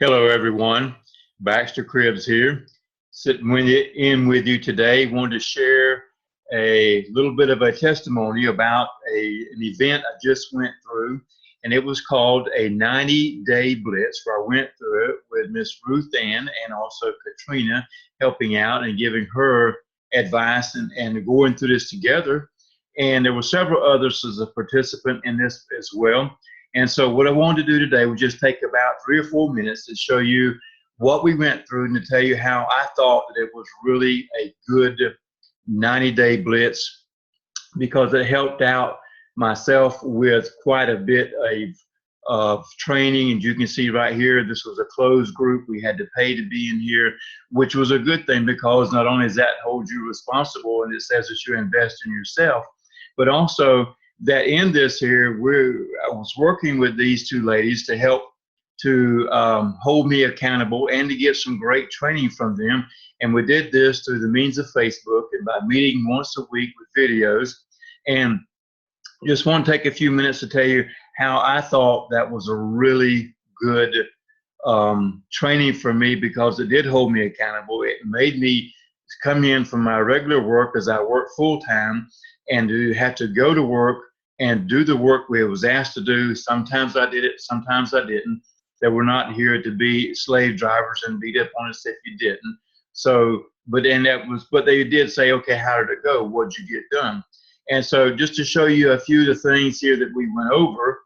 Hello, everyone. Baxter Cribbs here, sitting in with you today. Wanted to share a little bit of a testimony about an event I just went through, and it was called a 90-day Blitz, where I went through it with Miss Ruthanne and also Katrina, helping out and giving her advice and going through this together. And there were several others as a participant in this as well. And so what I wanted to do today was just take about 3 or 4 minutes to show you what we went through and to tell you how I thought that it was really a good 90-day blitz because it helped out myself with quite a bit of training. And you can see right here, this was a closed group. We had to pay to be in here, which was a good thing because not only does that hold you responsible and it says that you invest in yourself, but also that in this here, I was working with these two ladies to help to hold me accountable and to get some great training from them. And we did this through the means of Facebook and by meeting once a week with videos. And just want to take a few minutes to tell you how I thought that was a really good training for me because it did hold me accountable. It made me come in from my regular work as I work full time and to have to go to work and do the work we was asked to do. Sometimes I did it, sometimes I didn't. That we're not here to be slave drivers and beat up on us if you didn't. So, but they did say, okay, how did it go? What'd you get done? And so just to show you a few of the things here that we went over,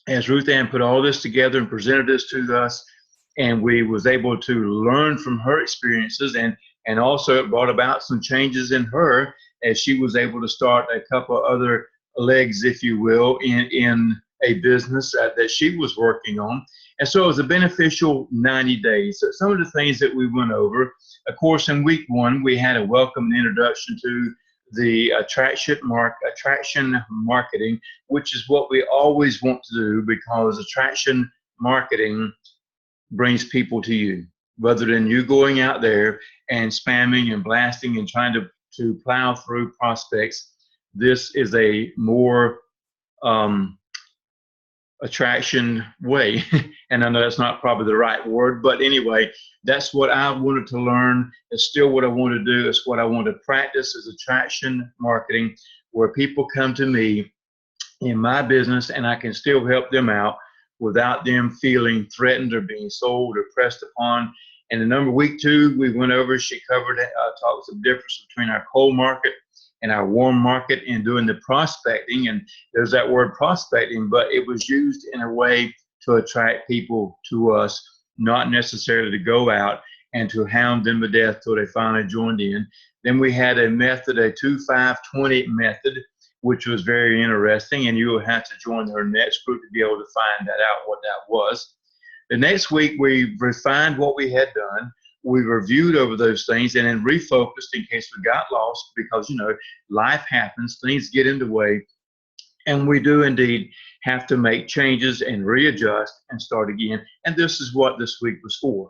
as Ruth Ann put all this together and presented this to us, and we was able to learn from her experiences, and also it brought about some changes in her as she was able to start a couple other legs, if you will, in a business that she was working on. And so it was a beneficial 90 days. So some of the things that we went over, of course, in week one, we had a welcome and introduction to the attraction marketing, which is what we always want to do because attraction marketing brings people to you, rather than you going out there and spamming and blasting and trying to plow through prospects. This is a more attraction way. And I know that's not probably the right word, but anyway, that's what I wanted to learn. It's still what I want to do. It's what I want to practice is attraction marketing, where people come to me in my business and I can still help them out without them feeling threatened or being sold or pressed upon. And the number week two, we went over, she covered, talked the difference between our cold market and our warm market and doing the prospecting. And there's that word prospecting, but it was used in a way to attract people to us, not necessarily to go out and to hound them to death till they finally joined in. Then we had a method, a 2-5-20 method, which was very interesting, and you will have to join her next group to be able to find that out, what that was. The next week, we refined what we had done. We reviewed over those things and then refocused in case we got lost because, you know, life happens, things get in the way, and we do indeed have to make changes and readjust and start again. And this is what this week was for.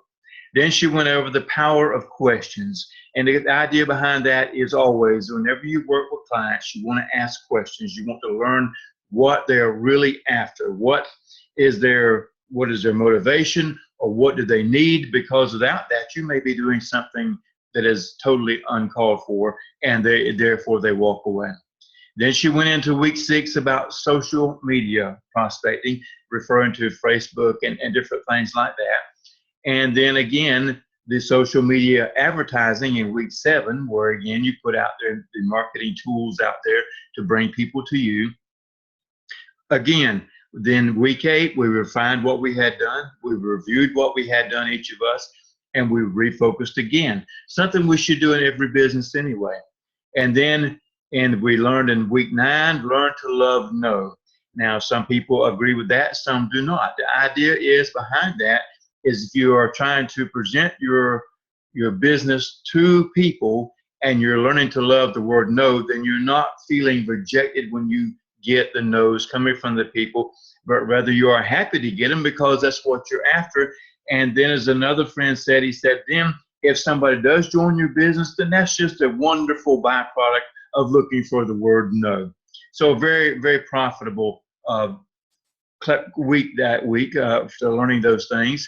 Then she went over the power of questions. And the idea behind that is always, whenever you work with clients, you want to ask questions. You want to learn what they're really after. What is their motivation, or what do they need? Because without that, you may be doing something that is totally uncalled for, and therefore they walk away. Then she went into week 6 about social media prospecting, referring to Facebook and different things like that. And then again, the social media advertising in week 7, where again, you put out there the marketing tools out there to bring people to you. Again, then week 8, we refined what we had done. We reviewed what we had done, each of us, and we refocused again. Something we should do in every business anyway. And we learned in week 9, learn to love no. Now, some people agree with that, some do not. The idea is behind that is if you are trying to present your business to people and you're learning to love the word no, then you're not feeling rejected when you get the no's coming from the people, but rather you are happy to get them because that's what you're after. And then, as another friend said, he said, then if somebody does join your business, then that's just a wonderful byproduct of looking for the word no. So very, very profitable week that week for learning those things.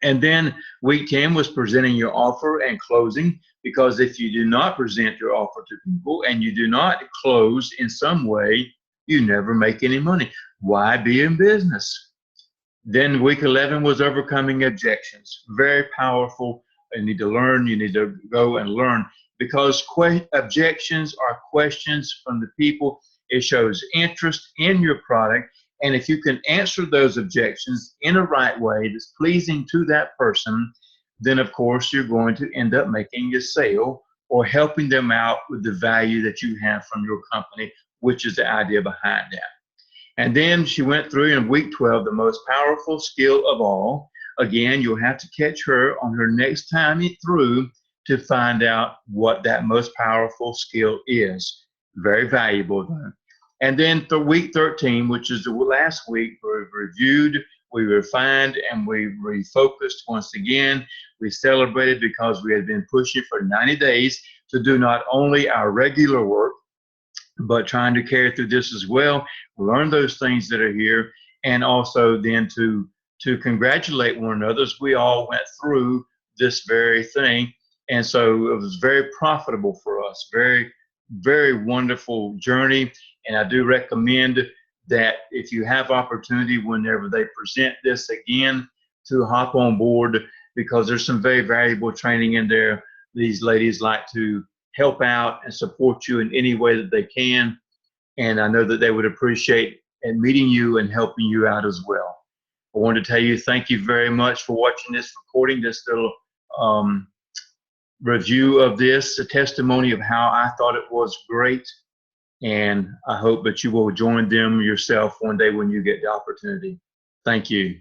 And then week 10 was presenting your offer and closing, because if you do not present your offer to people and you do not close in some way, you never make any money. Why be in business? Then week 11 was overcoming objections. Very powerful. You need to learn. You need to go and learn, because objections are questions from the people. It shows interest in your product. And if you can answer those objections in a right way that's pleasing to that person, then of course you're going to end up making a sale or helping them out with the value that you have from your company, which is the idea behind that. And then she went through in week 12, the most powerful skill of all. Again, you'll have to catch her on her next time through to find out what that most powerful skill is. Very valuable. And then for week 13, which is the last week, we reviewed, we refined, and we refocused once again. We celebrated because we had been pushing for 90 days to do not only our regular work, but trying to carry through this as well, learn those things that are here, and also then to congratulate one another as we all went through this very thing. And so it was very profitable for us, very, very wonderful journey. And I do recommend that if you have opportunity whenever they present this again, to hop on board, because there's some very valuable training in there. These ladies like to help out and support you in any way that they can. And I know that they would appreciate and meeting you and helping you out as well. I want to tell you, thank you very much for watching this recording, this little review of this, a testimony of how I thought it was great. And I hope that you will join them yourself one day when you get the opportunity. Thank you.